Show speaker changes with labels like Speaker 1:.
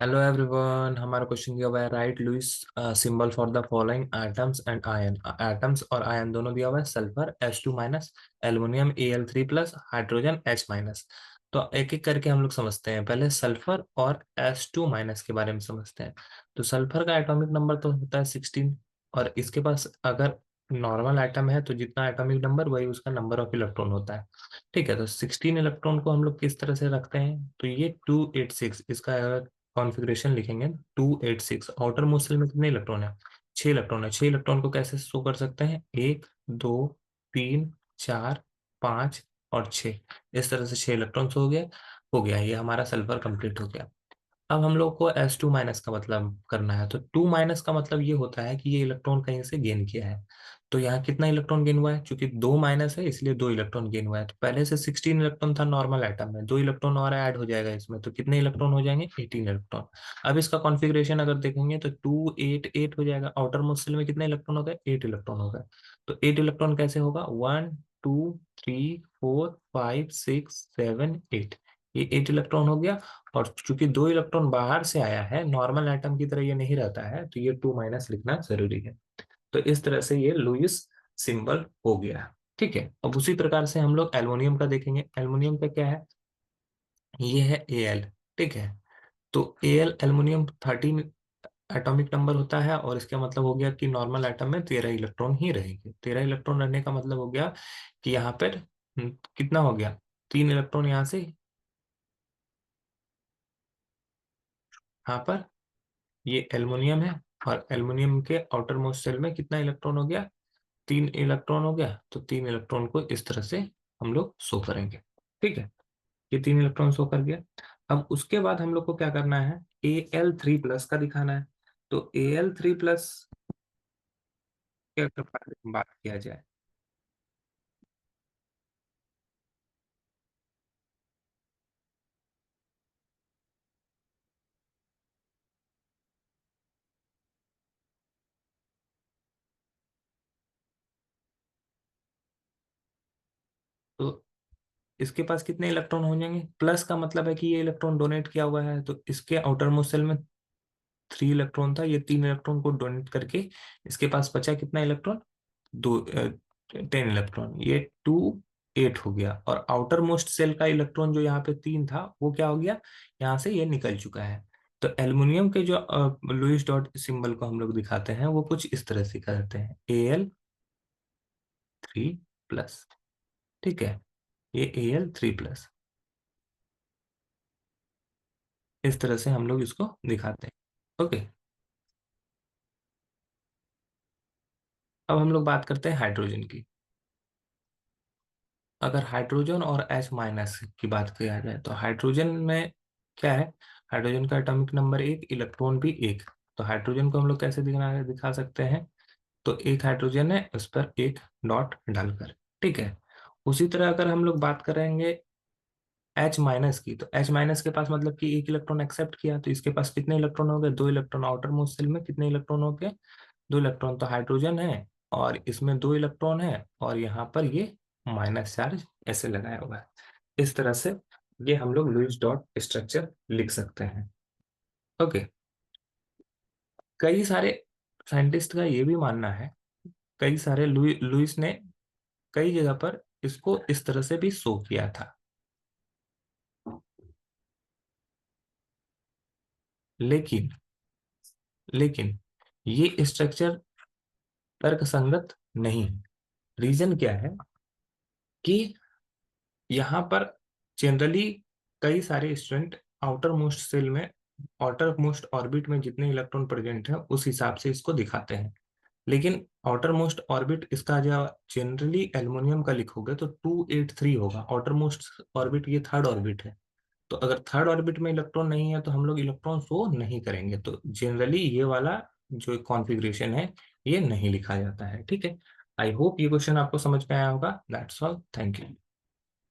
Speaker 1: Hello everyone. हमारा question दिया हुआ है, write Lewis symbol for the following atoms and ion. Atoms और आयन दोनों दिया हुआ है। Sulphur H2 minus, aluminium Al3 plus, hydrogen H minus. तो एक एक करके हम लोग समझते हैं। पहले सल्फर और H2 माइनस के बारे में समझते हैं। तो सल्फर का एटॉमिक नंबर तो होता है 16। और इसके पास अगर नॉर्मल एटम है तो जितना एटॉमिक नंबर वही उसका नंबर ऑफ इलेक्ट्रॉन होता है। ठीक है, तो 16 इलेक्ट्रॉन को हम लोग किस तरह से रखते हैं, तो ये 286 इसका कॉन्फ़िगरेशन लिखेंगे। 286 आउटर मोस्ट शेल में कितने इलेक्ट्रॉन है? 6 इलेक्ट्रॉन है। 6 इलेक्ट्रॉन को कैसे शो कर सकते हैं? 1 2 3 4 5 और 6। इस तरह से 6 इलेक्ट्रॉन्स हो गया ये हमारा सल्फर कंप्लीट हो गया। अब हम लोग को S2 माइनस का मतलब करना है। तो 2 माइनस का मतलब ये होता है कि ये इलेक्ट्रॉन कहीं से गेन किया है। तो यहाँ कितना इलेक्ट्रॉन गेन हुआ है? क्योंकि 2 माइनस है इसलिए 2 इलेक्ट्रॉन गेन हुआ है। तो पहले से 16 इलेक्ट्रॉन था नॉर्मल एटम में, 2 इलेक्ट्रॉन और ऐड हो जाएगा इसमें, तो कितने इलेक्ट्रॉन हो जाएंगे? 18 इलेक्ट्रॉन। अब इसका कॉन्फ़िगरेशन अगर देखेंगे तो 288 हो जाएगा। आउटर मोस्ट शेल में कितने इलेक्ट्रॉन हो गए? 8 इलेक्ट्रॉन हो गए। तो 8 इलेक्ट्रॉन कैसे होगा? 1 2 3 4 5 6 7 8। ये 8 इलेक्ट्रॉन हो गया। और चूंकि 2 इलेक्ट्रॉन बाहर से आया है, नॉर्मल एटम की तरह ये नहीं रहता है, तो ये 2 माइनस लिखना जरूरी है। तो इस तरह से ये लुईस सिंबल हो गया। ठीक है, अब उसी प्रकार से हम लोग एल्युमिनियम का देखेंगे। एल्युमिनियम का क्या है? ये है Al। ठीक है, तो Al एल्युमिनियम 13 एटॉमिक नंबर होता है। और इसका मतलब हो गया कि नॉर्मल एटम में 13 इलेक्ट्रॉन ही रहेंगे। 13 इलेक्ट्रॉन रहने का मतलब हो गया कि यहाँ पर कितना हो गया? 3 इलेक्ट्रॉन यहाँ से यहाँ पर। ये एल्युमिनियम है। और एल्युमिनियम के आउटर मोस्ट शेल में कितना इलेक्ट्रॉन हो गया? 3 इलेक्ट्रॉन हो गया। तो 3 इलेक्ट्रॉन को इस तरह से हम लोग शो करेंगे। ठीक है, ये 3 इलेक्ट्रॉन शो कर गया। अब उसके बाद हम लोग को क्या करना है? Al3 प्लस का दिखाना है। तो Al3 प्लस के बारे में बात किया जाए तो इसके पास कितने इलेक्ट्रॉन हो जाएंगे? प्लस का मतलब है कि ये इलेक्ट्रॉन डोनेट किया हुआ है, तो इसके आउटर मोस्ट शेल में 3 इलेक्ट्रॉन था। ये 3 इलेक्ट्रॉन को डोनेट करके इसके पास बचा कितना इलेक्ट्रॉन? 10 इलेक्ट्रॉन। ये 8 हो गया। और आउटर मोस्ट सेल का इलेक्ट्रॉन जो यहाँ पे 3 था वो क्या हो गया? यहाँ से ये निकल चुका है। तो एल्युमिनियम के जो लुईस डॉट सिंबल को हम लोग दिखाते हैं वो कुछ इस तरह से करते हैं, Al3 प्लस। ठीक है, ये Al3 प्लस, इस तरह से हम लोग इसको दिखाते हैं। ओके, अब हम लोग बात करते हैं हाइड्रोजन की। अगर हाइड्रोजन और H माइनस की बात किया जाए तो हाइड्रोजन में क्या है? हाइड्रोजन का एटॉमिक नंबर 1, इलेक्ट्रॉन भी 1। तो हाइड्रोजन को हम लोग कैसे दिखा सकते हैं? तो एक हाइड्रोजन है, उस पर एक डॉट डालकर। ठीक है, उसी तरह अगर हम लोग बात करेंगे H माइनस की, तो H माइनस के पास मतलब कि एक इलेक्ट्रॉन एक्सेप्ट किया, तो इसके पास कितने इलेक्ट्रॉन हो गए? 2 इलेक्ट्रॉन। आउटर मोस्ट शेल में कितने इलेक्ट्रॉन हो गए? 2 इलेक्ट्रॉन। तो हाइड्रोजन है और इसमें 2 इलेक्ट्रॉन है और यहाँ पर ये माइनस चार्ज ऐसे लगाया हुआ है। इस तरह से ये हम लोग लुईस डॉट स्ट्रक्चर लिख सकते हैं। ओके, कई सारे साइंटिस्ट का ये भी मानना है, कई सारे लुईस ने कई जगह पर इसको इस तरह से भी शो किया था, लेकिन लेकिन ये स्ट्रक्चर तर्कसंगत नहीं। रीजन क्या है कि यहाँ पर जनरली कई सारे स्टूडेंट आउटर मोस्ट सेल में, आउटर मोस्ट ऑर्बिट में जितने इलेक्ट्रॉन प्रेजेंट है उस हिसाब से इसको दिखाते हैं। लेकिन आउटर मोस्ट ऑर्बिट इसका जो जनरली एल्युमिनियम का लिखोगे तो 283 होगा। आउटर मोस्ट ऑर्बिट ये थर्ड ऑर्बिट है। तो अगर थर्ड ऑर्बिट में इलेक्ट्रॉन नहीं है तो हम लोग इलेक्ट्रॉन शो नहीं करेंगे। तो जनरली ये वाला जो कॉन्फ़िगरेशन है ये नहीं लिखा जाता है। ठीक है, आई होप ये क्वेश्चन आपको समझ में आया होगा। That's all, thank you.